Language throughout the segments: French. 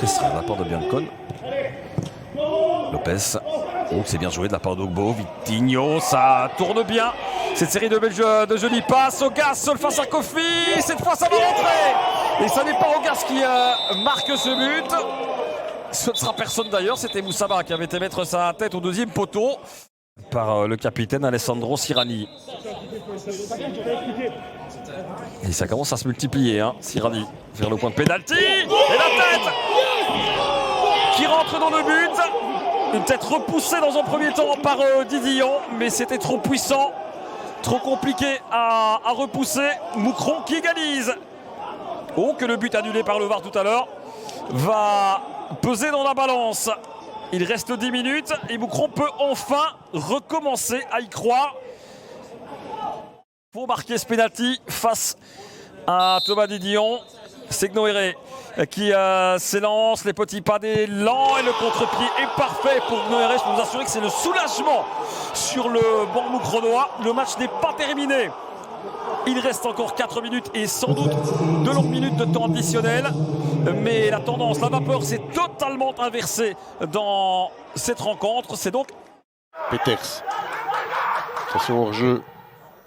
restreint de la part de Biancon. Lopez. Oh, c'est bien joué de la part d'Ogbo. Vitinho, ça tourne bien. Cette série de jolies passes. Augas face à Kofi. Cette fois, ça va rentrer. Et ça n'est pas Augas qui marque ce but. Ce ne sera personne d'ailleurs. C'était Moussaba qui avait été mettre sa tête au deuxième poteau par le capitaine Alessandro Sirani. Et ça commence à se multiplier, hein. Sirani vers le point de pénalty. Et la tête qui rentre dans le but. Une tête repoussée dans un premier temps par Didillon, mais c'était trop puissant, trop compliqué à repousser. Moucron qui égalise. Oh, que le but annulé par le VAR tout à l'heure va peser dans la balance. Il reste 10 minutes et Moucron peut enfin recommencer à y croire. Pour marquer ce penalty face à Thomas Didillon. C'est Gnoéré qui s'élance, les petits pas d'élan et le contre-pied est parfait pour Gnoéré. Je peux vous assurer que c'est le soulagement sur le banc moucronois. Le match n'est pas terminé. Il reste encore 4 minutes et sans doute de longues minutes de temps additionnel. Mais la tendance, la vapeur s'est totalement inversée dans cette rencontre. C'est donc Peters. Attention hors jeu.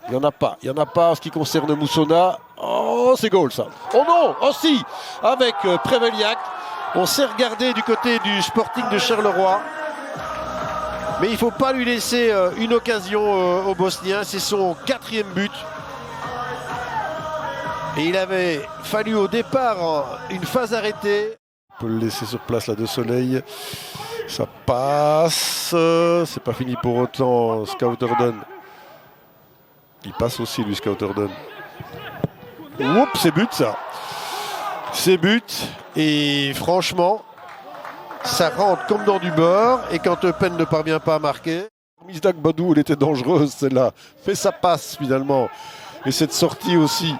Il n'y en a pas. Il n'y en a pas en ce qui concerne Moussona. Oh, c'est goal ça. Oh non, oh si. Avec Preveliak. On s'est regardé du côté du Sporting de Charleroi. Mais il ne faut pas lui laisser une occasion au Bosnien. C'est son 4e but. Et il avait fallu au départ une phase arrêtée. On peut le laisser sur place là de Soleil. Ça passe. C'est pas fini pour autant. Scouterdon. Il passe aussi lui Scouterdon. Oups, c'est but ça. C'est but. Et franchement, ça rentre comme dans du beurre. Et quand Eupen ne parvient pas à marquer, Misdak Badou, elle était dangereuse celle-là. Mais ça passe finalement. Et cette sortie aussi.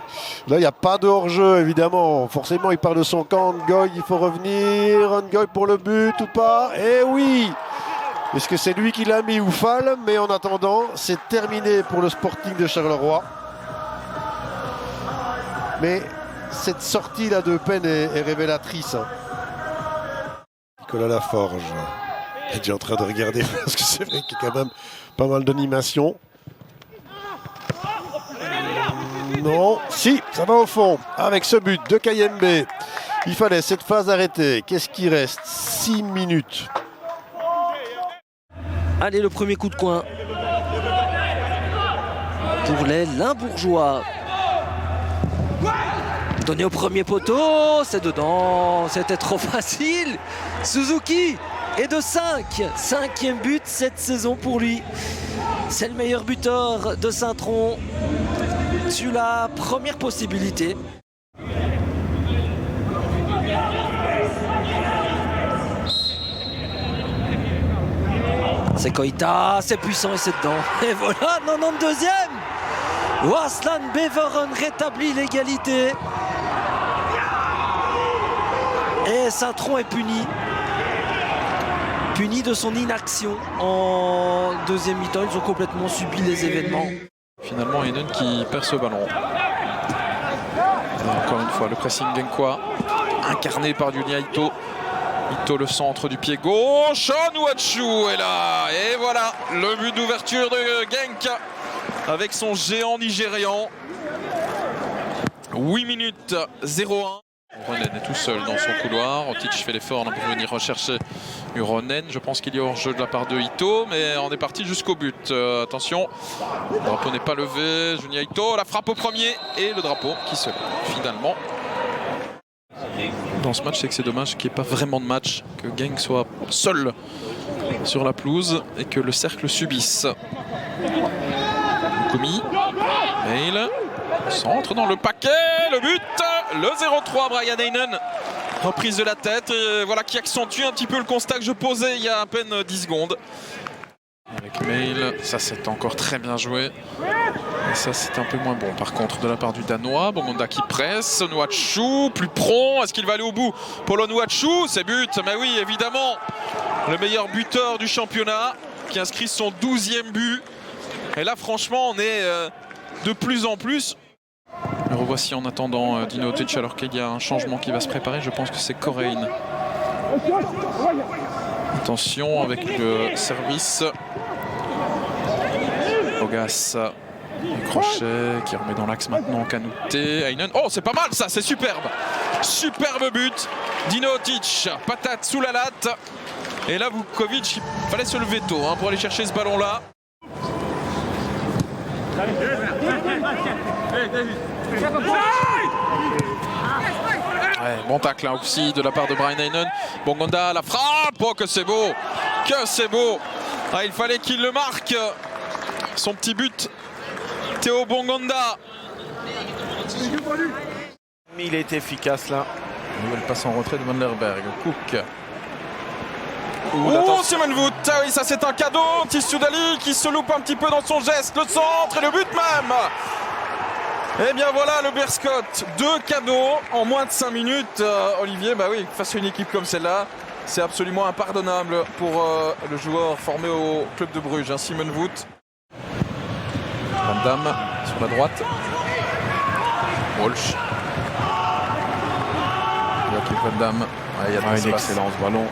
Là, il n'y a pas de hors-jeu, évidemment. Forcément, il part de son camp. Ngoy, il faut revenir. Ngoy pour le but ou pas? Eh oui! Est-ce que c'est lui qui l'a mis ou Fall? Mais en attendant, c'est terminé pour le Sporting de Charleroi. Mais cette sortie-là de Eupen est révélatrice. Hein. Nicolas Laforge est déjà en train de regarder parce que c'est vrai qu'il y a quand même pas mal d'animation. Non, si, ça va au fond. Avec ce but de Kayembe, il fallait cette phase arrêtée. Qu'est-ce qui reste? 6 minutes. Allez, le premier coup de coin pour les Limbourgeois. Donné au premier poteau, c'est dedans, c'était trop facile. Suzuki est de 5. 5e but cette saison pour lui. C'est le meilleur buteur de Saint-Tron sur la première possibilité. C'est Koïta, c'est puissant et c'est dedans. Et voilà, 92e. Waslan Beveren rétablit l'égalité. Et Saint-Tron est puni. Puni de son inaction en deuxième mi-temps. Ils ont complètement subi les événements. Finalement, Heinen qui perd ce ballon. Et encore une fois, le pressing genkois incarné par Junia Ito. Ito, le centre du pied gauche. Onuachu est là. Et voilà, le but d'ouverture de Genk avec son géant nigérian. 8 minutes 0-1. Uronen est tout seul dans son couloir. Otic fait l'effort pour venir rechercher Uronen. Je pense qu'il y a hors-jeu de la part de Ito, mais on est parti jusqu'au but. Attention, le drapeau n'est pas levé. Junia Ito, la frappe au premier et le drapeau qui se lève finalement. Dans ce match, c'est que c'est dommage qu'il n'y ait pas vraiment de match, que Genk soit seul sur la pelouse et que le cercle subisse. Komi, Mail, centre dans le paquet, le but, le 0-3, Brian Heinen. Reprise de la tête, voilà qui accentue un petit peu le constat que je posais il y a à peine 10 secondes. Avec Mail, ça c'est encore très bien joué. Et ça c'est un peu moins bon par contre de la part du Danois. Bomonda qui presse, Onuachu plus prompt, est-ce qu'il va aller au bout? Paul Onuachu, c'est but, mais oui évidemment. Le meilleur buteur du championnat qui inscrit son 12e but. Et là franchement on est de plus en plus. Le revoici en attendant Dino Otic alors qu'il y a un changement qui va se préparer. Je pense que c'est Corain Attention avec le service. Ogas, un crochet qui remet dans l'axe maintenant Kanouté. Heinen. Oh, c'est pas mal ça, c'est superbe. Superbe but. Dinotic, patate sous la latte. Et là, Vukovic, il fallait se lever tôt pour aller chercher ce ballon-là. Ouais, bon tacle aussi de la part de Brian Heinen. Bongonda, la frappe. Oh, que c'est beau. Que c'est beau. Ah, il fallait qu'il le marque. Son petit but. Théo Bongonda. Il a été efficace là. Nouvelle passe en retrait de Van Lerberg. Cook. Oh, Simon Voet. Ah oui, ça c'est un cadeau. Tissoudali qui se loupe un petit peu dans son geste. Le centre et le but même. Et bien voilà le Beerscot. 2 cadeaux en moins de 5 minutes. Olivier, bah oui, face à une équipe comme celle-là, c'est absolument impardonnable pour le joueur formé au club de Bruges, Simon Voet. Van Damme sur la droite. Walsh. Joachim Van Damme. Il y a un excellent ce ballon.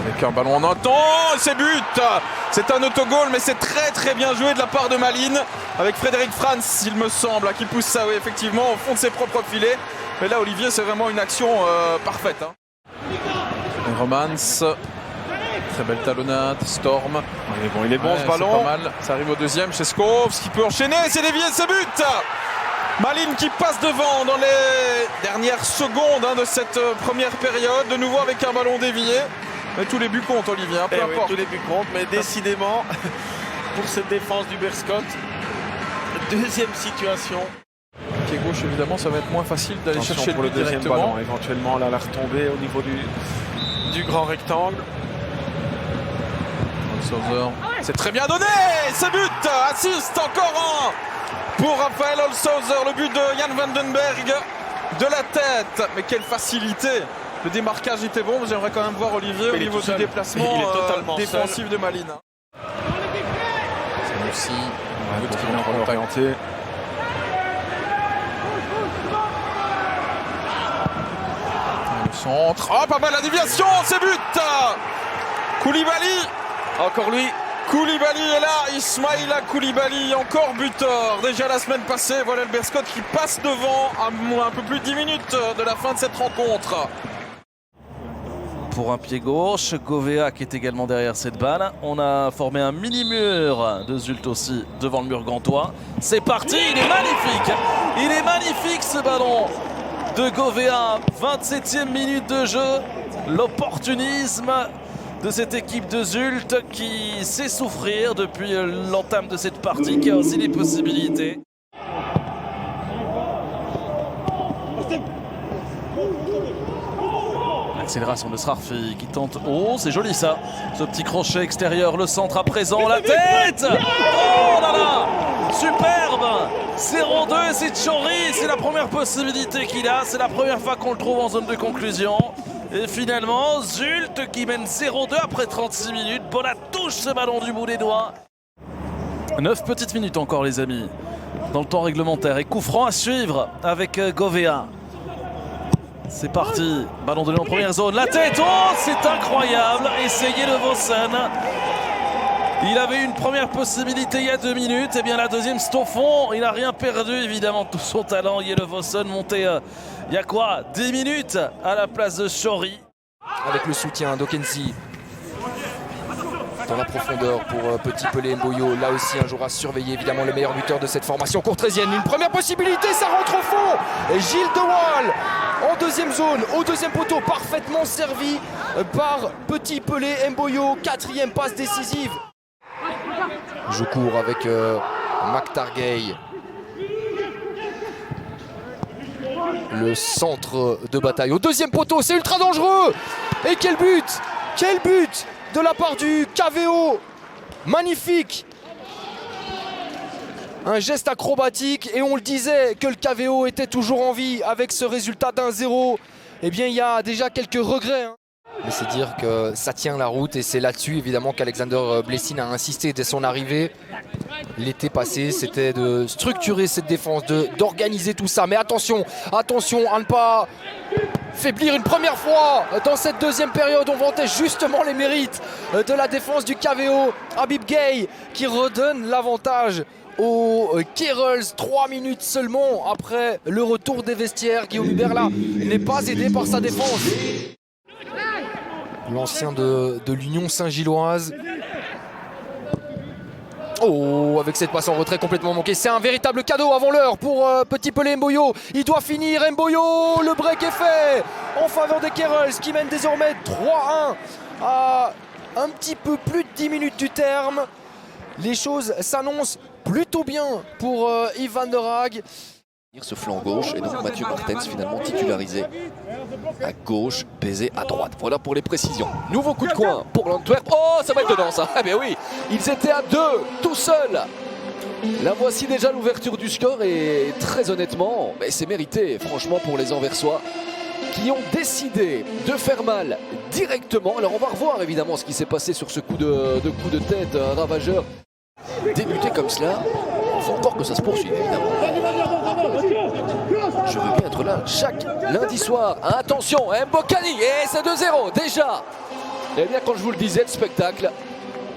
Avec un ballon en entend, c'est but. C'est un autogol, mais c'est très très bien joué de la part de Malines. Avec Frédéric Franz, il me semble, qui pousse ça, oui, effectivement, au fond de ses propres filets. Mais là, Olivier, c'est vraiment une action parfaite. Romance. Très belle talonnade, Storm. Il est bon ce ballon. Pas mal. Ça arrive au deuxième chez Skovs qui peut enchaîner, c'est dévié, c'est but. Malines qui passe devant dans les dernières secondes de cette première période. De nouveau avec un ballon dévié. Mais tous les buts comptent, Olivier, peu importe. Oui, tous les buts comptent, mais décidément, pour cette défense du Beerscot, deuxième situation. Pied gauche, évidemment, ça va être moins facile d'aller chercher pour le le deuxième directement. ballon. Éventuellement, là, la retombée au niveau du grand rectangle. C'est très bien donné. C'est but. Assiste encore un pour Raphaël Holzhauser. Le but de Jan Vandenberg de la tête. Mais quelle facilité. Le démarquage était bon. J'aimerais quand même voir Olivier au niveau du déplacement défensif de Malines. C'est aussi un but qui vient orienté. Le centre. Oh, pas mal la déviation. C'est but. Koulibaly. Encore lui. Koulibaly est là. Ismaïla Koulibaly, encore buteur. Déjà la semaine passée, voilà le Beerscot qui passe devant à un peu plus de 10 minutes de la fin de cette rencontre. Pour un pied gauche, Govea qui est également derrière cette balle. On a formé un mini-mur de Zulte aussi devant le mur gantois. C'est parti, il est magnifique. Il est magnifique ce ballon de Govea. 27e minute de jeu. L'opportunisme de cette équipe de Zulte qui sait souffrir depuis l'entame de cette partie, qui a aussi des possibilités. Accélération de Srarfi qui tente. Oh, c'est joli ça. Ce petit crochet extérieur, le centre à présent, la tête. Oh là là, superbe. 0-2 et c'est Tchori. C'est la première possibilité qu'il a. C'est la première fois qu'on le trouve en zone de conclusion. Et finalement, Zulte qui mène 0-2 après 36 minutes. Bola touche ce ballon du bout des doigts. 9 petites minutes encore, les amis, dans le temps réglementaire. Et coup franc à suivre avec Govea. C'est parti. Ballon donné en première zone. La tête. Oh, c'est incroyable. Essayez le Vossen. Il avait une première possibilité il y a 2 minutes. Et bien la deuxième, c'est au fond. Il n'a rien perdu, évidemment, tout son talent. Yele Vossen monté il y a quoi 10 minutes à la place de Tchori. Avec le soutien d'Okensi. Dans la profondeur pour Petit Pelé Mboyo. Là aussi un joueur à surveiller, évidemment le meilleur buteur de cette formation courtrésienne. Une première possibilité, ça rentre au fond. Et Gilles De Waal en deuxième zone, au deuxième poteau, parfaitement servi par Petit Pelé Mboyo. 4e passe décisive. Je cours avec McTargay. Le centre de bataille au deuxième poteau, c'est ultra dangereux. Et quel but! Quel but de la part du KVO! Magnifique! Un geste acrobatique, et on le disait que le KVO était toujours en vie avec ce résultat d'1-0. Eh bien, il y a déjà quelques regrets. Mais c'est dire que ça tient la route, et c'est là-dessus évidemment qu'Alexander Blessin a insisté dès son arrivée. l'été passé, c'était de structurer cette défense, d'organiser tout ça. Mais attention, attention à ne pas faiblir une première fois dans cette deuxième période. On vantait justement les mérites de la défense du KVO. Habib Gueye qui redonne l'avantage aux Kerels. 3 minutes seulement après le retour des vestiaires. Guillaume Hubert là n'est pas aidé par sa défense. L'ancien de l'Union Saint-Gilloise. Oh, avec cette passe en retrait complètement manquée. C'est un véritable cadeau avant l'heure pour Petit Pelé Mboyo. Il doit finir. Mboyo, le break est fait en faveur des Kerels qui mènent désormais 3-1 à un petit peu plus de 10 minutes du terme. Les choses s'annoncent plutôt bien pour Ivan de Raag. Ce flanc gauche et donc Mathieu Martens finalement titularisé à gauche, Bézé à droite. Voilà pour les précisions. Nouveau coup de coin pour l'Antwerp. Oh, ça va être dedans ça. Eh bien oui, ils étaient à 2 tout seuls. Là voici déjà l'ouverture du score et très honnêtement, c'est mérité franchement pour les Anversois qui ont décidé de faire mal directement. Alors on va revoir évidemment ce qui s'est passé sur ce coup de tête ravageur. Débuter comme cela, il faut encore que ça se poursuive évidemment. Je veux bien être là chaque lundi soir. Attention, Mbokani, et c'est 2-0 déjà. Et bien quand je vous le disais, le spectacle,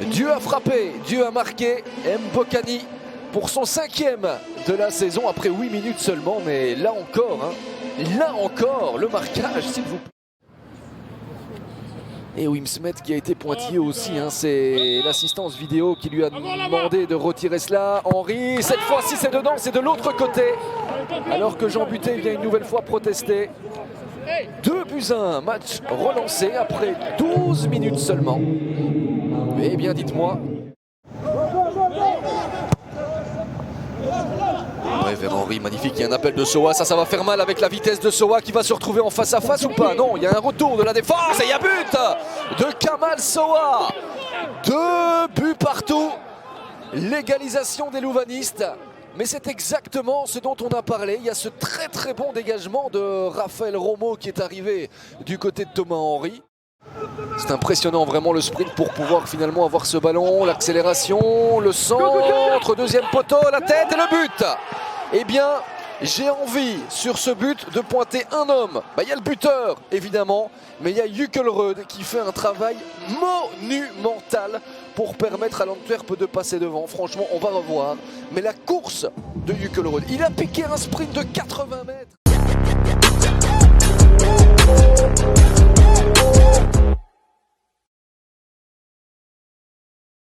Dieu a frappé, Dieu a marqué. Mbokani pour son 5e de la saison après 8 minutes seulement. Mais là encore, le marquage s'il vous plaît. Et Wim Smet qui a été pointillé aussi, c'est l'assistance vidéo qui lui a demandé de retirer cela. Henry, cette fois-ci c'est dedans, c'est de l'autre côté. Alors que Jean Butet vient une nouvelle fois protester. 2-1, match relancé après 12 minutes seulement. Eh bien dites-moi. Ouais, vers Henry, magnifique, il y a un appel de Soa, ça va faire mal avec la vitesse de Soa qui va se retrouver en face à face ou pas? Non, il y a un retour de la défense et il y a but de Kamal Soa. 2 buts partout, l'égalisation des Louvanistes. Mais c'est exactement ce dont on a parlé. Il y a ce très très bon dégagement de Raphaël Romo qui est arrivé du côté de Thomas Henry. C'est impressionnant vraiment le sprint pour pouvoir finalement avoir ce ballon, l'accélération, le centre, deuxième poteau, la tête et le but. Eh bien, j'ai envie sur ce but de pointer un homme. Il y a le buteur évidemment, mais il y a Jukkelrud qui fait un travail monumental pour permettre à l'Antwerp de passer devant. Franchement, on va revoir. Mais la course de Jukkelrud, il a piqué un sprint de 80 mètres.